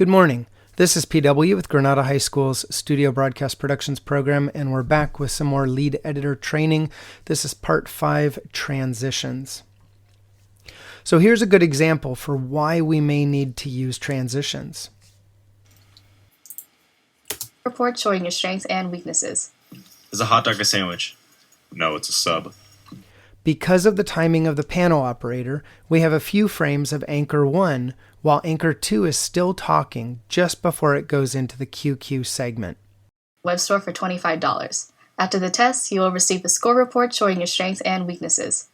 Good morning. This is PW with Granada High School's Studio Broadcast Productions program, and we're back with some more lead editor training. This is part 5, transitions. So here's a good example for why we may need to use transitions. Report showing your strengths and weaknesses. Is a hot dog a sandwich? No, it's a sub. Because of the timing of the panel operator, we have a few frames of anchor 1 while anchor 2 is still talking just before it goes into the QQ segment. Web store for $25. After the test, you will receive a score report showing your strengths and weaknesses.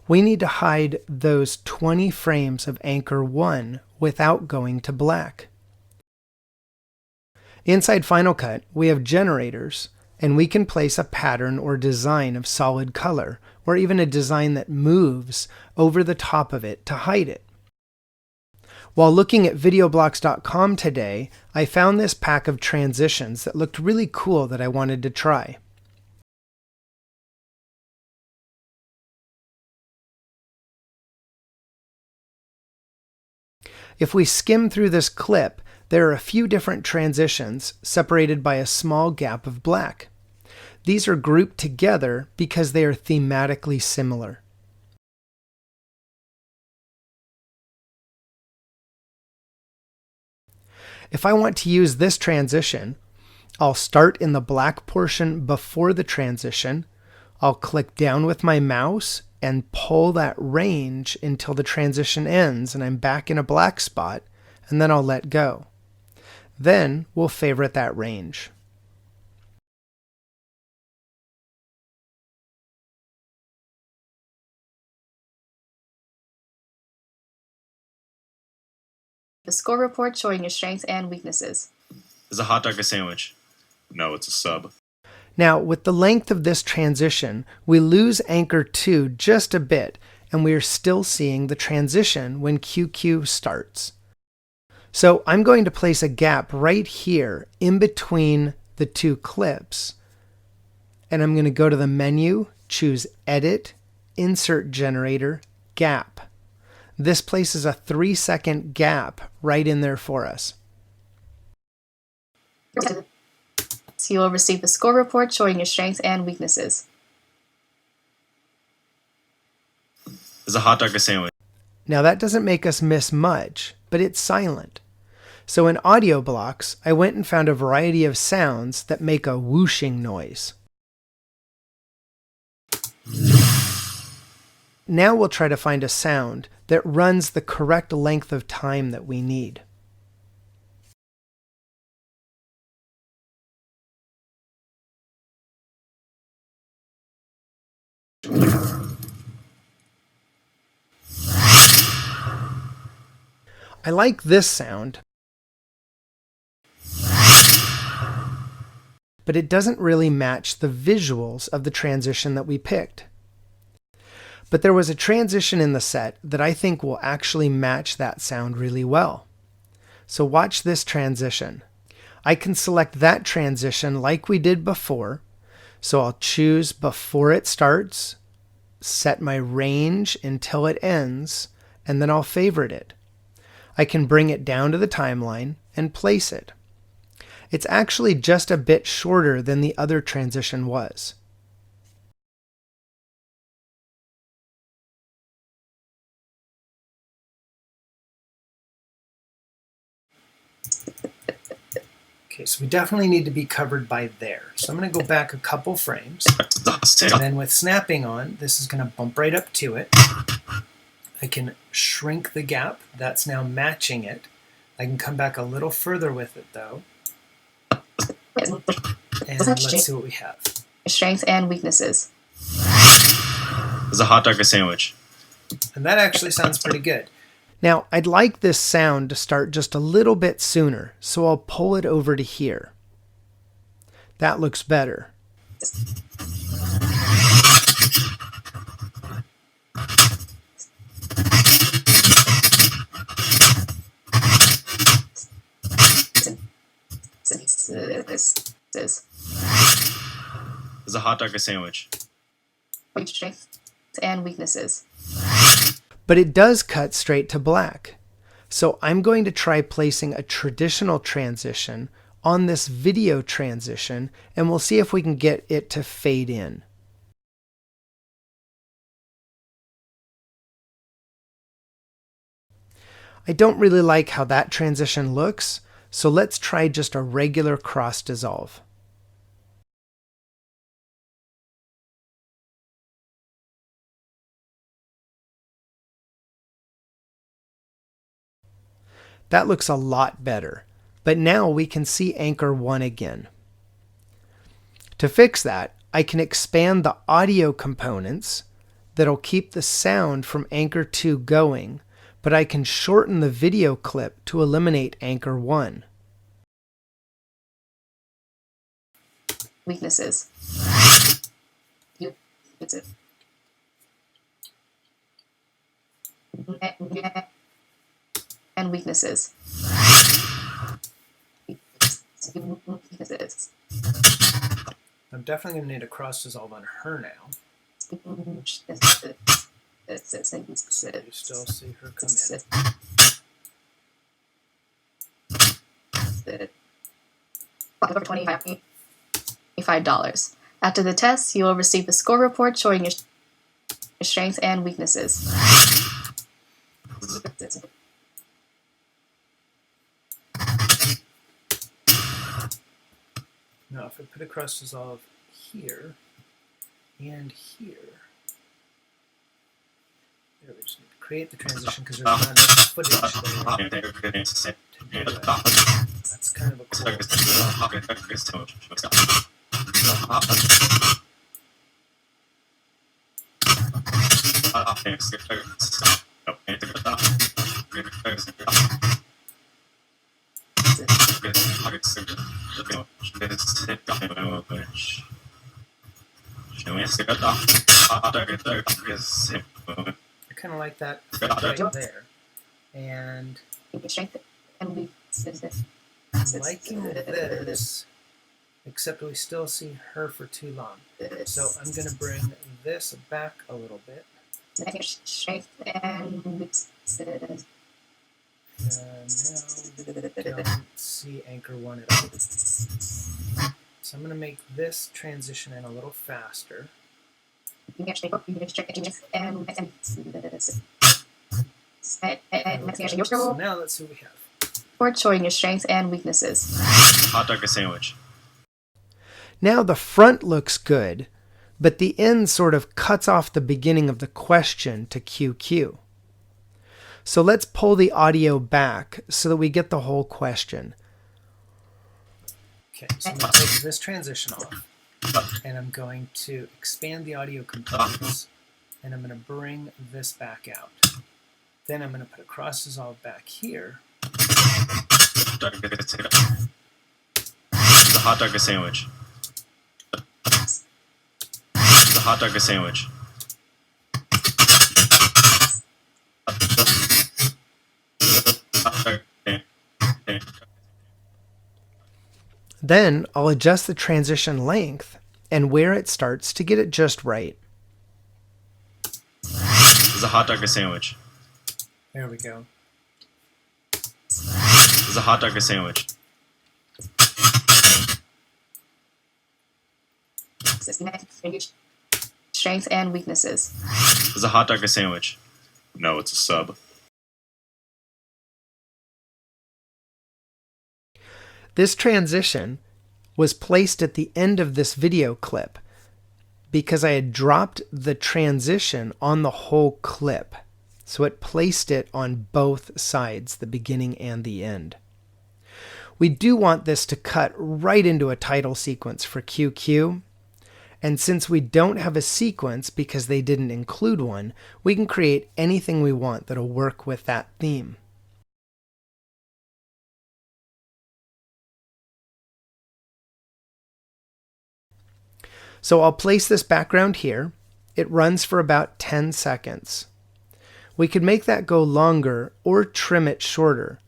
We need to hide those 20 frames of anchor 1 without going to black. Inside Final Cut, we have generators, and we can place a pattern or design of solid color, or even a design that moves over the top of it to hide it. While looking at videoblocks.com today, I found this pack of transitions that looked really cool that I wanted to try. If we skim through this clip, there are a few different transitions separated by a small gap of black. These are grouped together because they are thematically similar. If I want to use this transition, I'll start in the black portion before the transition. I'll click down with my mouse and pull that range until the transition ends and I'm back in a black spot, and then I'll let go. Then we'll favorite that range. The score report showing your strengths and weaknesses. Is a hot dog a sandwich? No, it's a sub. Now, with the length of this transition, we lose anchor 2 just a bit, and we are still seeing the transition when QQ starts. So I'm going to place a gap right here in between the two clips, and I'm going to go to the menu, choose Edit, Insert Generator, Gap. This places a 3-second gap right in there for us. So you will receive a score report showing your strengths and weaknesses. Is a hot dog a sandwich? Now that doesn't make us miss much, but it's silent. So in audio blocks, I went and found a variety of sounds that make a whooshing noise. Now we'll try to find a sound that runs the correct length of time that we need. I like this sound, but it doesn't really match the visuals of the transition that we picked. But there was a transition in the set that I think will actually match that sound really well. So watch this transition. I can select that transition like we did before. So I'll choose before it starts, set my range until it ends, and then I'll favorite it. I can bring it down to the timeline and place it. It's actually just a bit shorter than the other transition was. Okay, so we definitely need to be covered by there. So I'm going to go back a couple frames, and then with snapping on, this is going to bump right up to it. I can shrink the gap. That's now matching it. I can come back a little further with it though. And let's see what we have. Your strengths and weaknesses. Is a hot dog a sandwich? And that actually sounds pretty good. Now, I'd like this sound to start just a little bit sooner, so I'll pull it over to here. That looks better. Is a hot dog a sandwich? Your strengths and weaknesses. But it does cut straight to black. So I'm going to try placing a traditional transition on this video transition, and we'll see if we can get it to fade in. I don't really like how that transition looks, so let's try just a regular cross dissolve. That looks a lot better, but now we can see anchor 1 again. To fix that, I can expand the audio components that'll keep the sound from anchor 2 going, but I can shorten the video clip to eliminate anchor 1. Weaknesses. And weaknesses. I'm definitely going to need a cross dissolve on her now. You still see her come in. Over $25. After the test, you will receive a score report showing your strengths and weaknesses. Now, if I put a cross dissolve here and here, there we just need to create the transition because there's not enough footage there to do that. That's kind of a cool. I kind of like that right there, and I'm liking this, except we still see her for too long. So I'm going to bring this back a little bit. And now we don't see anchor 1 at all. So I'm going to make this transition in a little faster. So now let's see what we have. Report showing your strengths and weaknesses. Hot dog or sandwich? Now the front looks good, but the end sort of cuts off the beginning of the question to QQ. So let's pull the audio back so that we get the whole question. Okay, so I'm going to take this transition off, and I'm going to expand the audio components, and I'm going to bring this back out. Then I'm going to put a cross dissolve back here. Is a hot dog a sandwich? Is a hot dog a sandwich? Then I'll adjust the transition length and where it starts to get it just right. Is a hot dog a sandwich? There we go. Is a hot dog a sandwich? Strengths and weaknesses. Is a hot dog a sandwich? No, it's a sub. This transition was placed at the end of this video clip because I had dropped the transition on the whole clip. So it placed it on both sides, the beginning and the end. We do want this to cut right into a title sequence for QQ. And since we don't have a sequence because they didn't include one, we can create anything we want that'll work with that theme. So I'll place this background here. It runs for about 10 seconds. We could make that go longer or trim it shorter,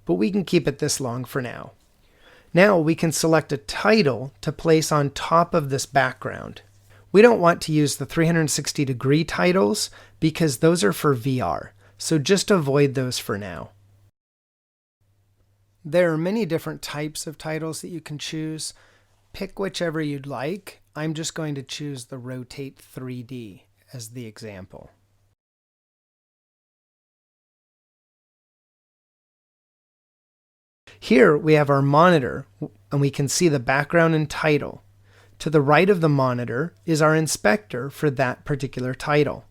but we can keep it this long for now. Now we can select a title to place on top of this background. We don't want to use the 360-degree titles because those are for VR, so just avoid those for now. There are many different types of titles that you can choose. Pick whichever you'd like. I'm just going to choose the Rotate 3D as the example. Here we have our monitor, and we can see the background and title. To the right of the monitor is our inspector for that particular title.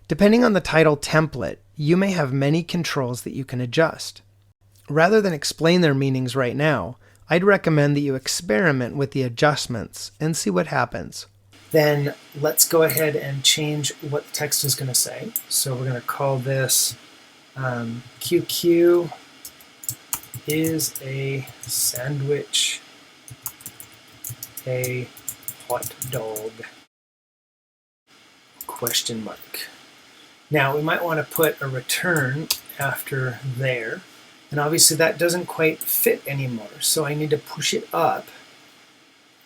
Depending on the title template, you may have many controls that you can adjust. Rather than explain their meanings right now, I'd recommend that you experiment with the adjustments and see what happens. Then let's go ahead and change what the text is going to say. So we're going to call this QQ is a sandwich a hot dog? Question mark. Now we might want to put a return after there, and obviously that doesn't quite fit anymore, so I need to push it up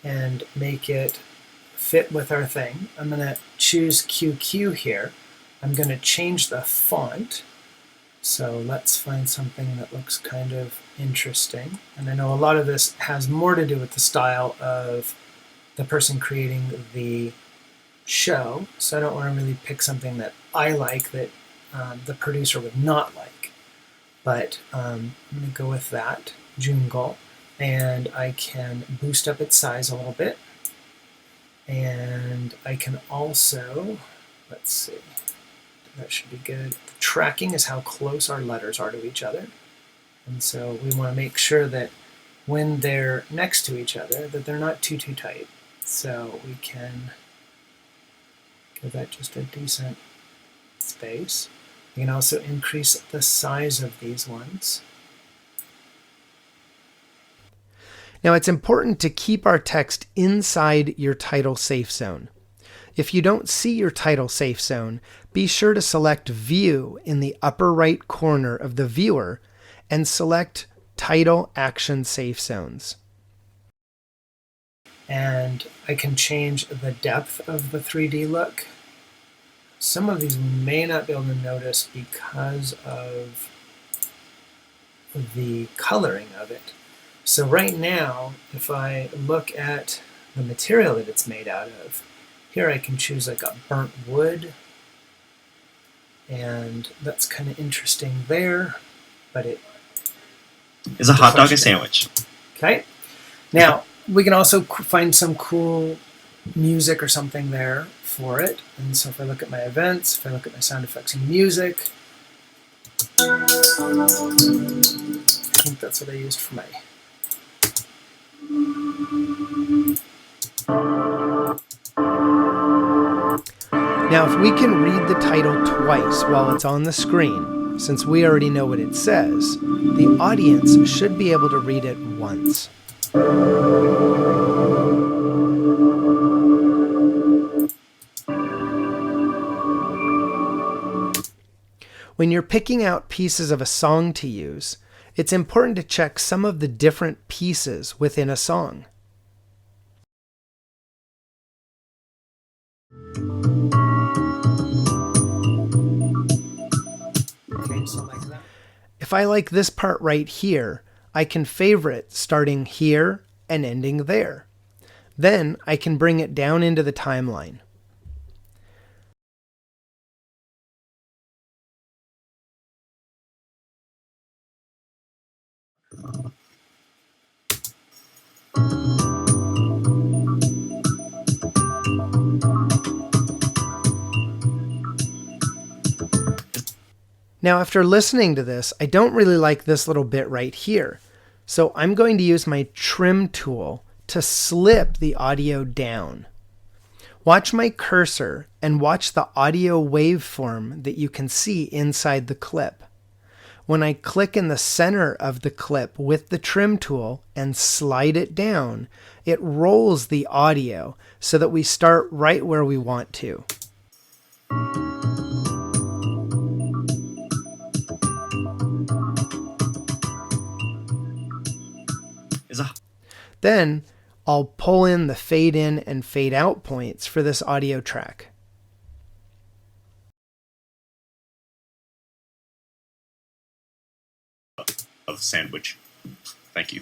and make it fit with our thing. I'm going to choose QQ here. I'm going to change the font. So let's find something that looks kind of interesting. And I know a lot of this has more to do with the style of the person creating the show. So I don't want to really pick something that I like that the producer would not like. But I'm going to go with that, Jungle. And I can boost up its size a little bit. And I can also, let's see. That should be good. The tracking is how close our letters are to each other. And so we want to make sure that when they're next to each other, that they're not too tight. So we can give that just a decent space. We can also increase the size of these ones. Now it's important to keep our text inside your title safe zone. If you don't see your title safe zone, be sure to select View in the upper right corner of the viewer and select Title Action Safe Zones. And I can change the depth of the 3D look. Some of these we may not be able to notice because of the coloring of it. So right now, if I look at the material that it's made out of, here I can choose like a burnt wood, and that's kind of interesting there, but it is a hot dog a sandwich? Okay. Now, we can also find some cool music or something there for it. And so if I look at my events, if I look at my sound effects and music, I think that's what I used for my Now, if we can read the title twice while it's on the screen, since we already know what it says, the audience should be able to read it once. When you're picking out pieces of a song to use, it's important to check some of the different pieces within a song. If I like this part right here, I can favorite starting here and ending there. Then I can bring it down into the timeline. Now, after listening to this, I don't really like this little bit right here. So I'm going to use my trim tool to slip the audio down. Watch my cursor and watch the audio waveform that you can see inside the clip. When I click in the center of the clip with the trim tool and slide it down, it rolls the audio so that we start right where we want to. Then I'll pull in the fade in and fade out points for this audio track. Of sandwich. Thank you.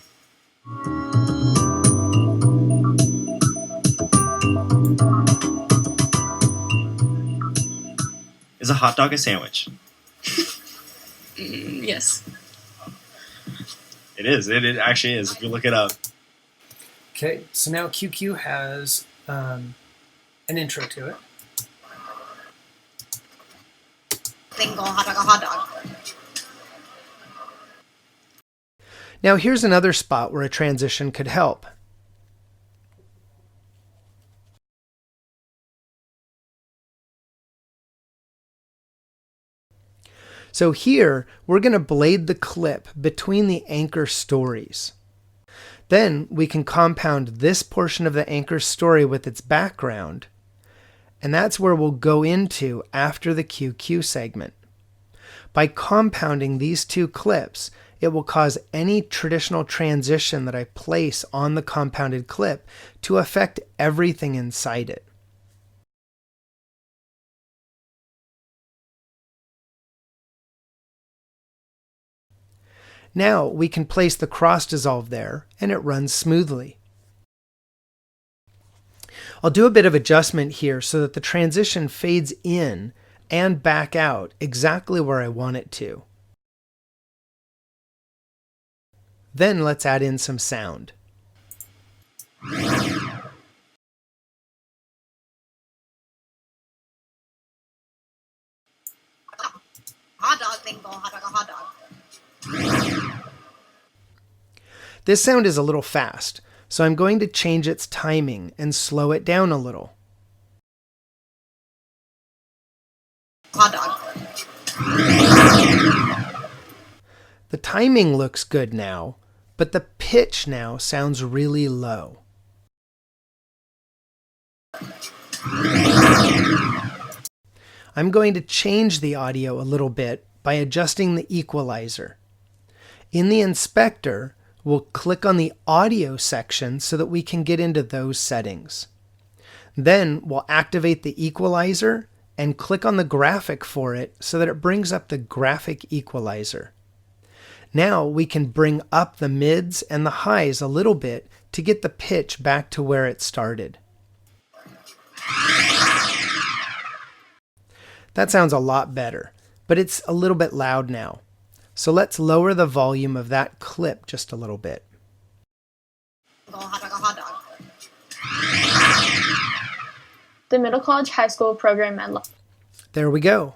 Is a hot dog a sandwich? Yes. It is. It actually is, if you look it up. Okay, so now QQ has an intro to it. Bingo, hot dog, a hot dog. Now here's another spot where a transition could help. So here, we're going to blade the clip between the anchor stories. Then we can compound this portion of the anchor story with its background, and that's where we'll go into after the QQ segment. By compounding these two clips, it will cause any traditional transition that I place on the compounded clip to affect everything inside it. Now we can place the cross dissolve there and it runs smoothly. I'll do a bit of adjustment here so that the transition fades in and back out exactly where I want it to. Then let's add in some sound. Hot dog, bingo, hot dog, a hot dog. This sound is a little fast, so I'm going to change its timing and slow it down a little. Hot dog. The timing looks good now, but the pitch now sounds really low. I'm going to change the audio a little bit by adjusting the equalizer. In the inspector, we'll click on the audio section so that we can get into those settings. Then we'll activate the equalizer and click on the graphic for it so that it brings up the graphic equalizer. Now we can bring up the mids and the highs a little bit to get the pitch back to where it started. That sounds a lot better, but it's a little bit loud now. So let's lower the volume of that clip just a little bit. Hot dog, a hot dog. The middle college high school program at There we go.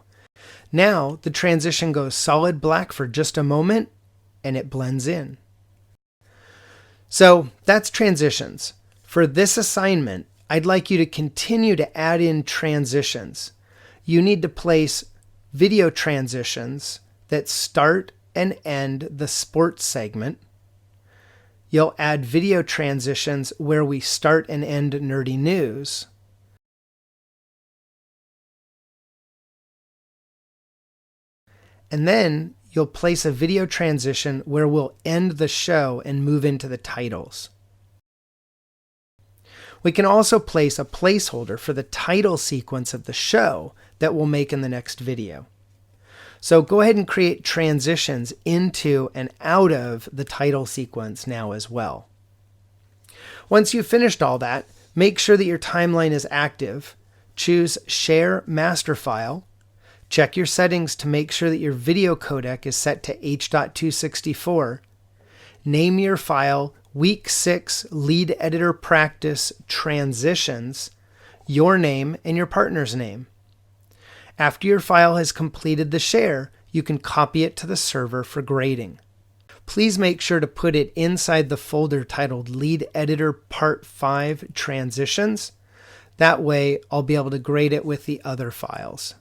Now the transition goes solid black for just a moment and it blends in. So that's transitions. For this assignment, I'd like you to continue to add in transitions. You need to place video transitions that start and end the sports segment. You'll add video transitions where we start and end nerdy news. And then you'll place a video transition where we'll end the show and move into the titles. We can also place a placeholder for the title sequence of the show that we'll make in the next video. So go ahead and create transitions into and out of the title sequence now as well. Once you've finished all that, make sure that your timeline is active. Choose Share Master File. Check your settings to make sure that your video codec is set to H.264. Name your file Week 6 Lead Editor Practice Transitions, your name and your partner's name. After your file has completed the share, you can copy it to the server for grading. Please make sure to put it inside the folder titled Lead Editor Part 5 Transitions. That way, I'll be able to grade it with the other files.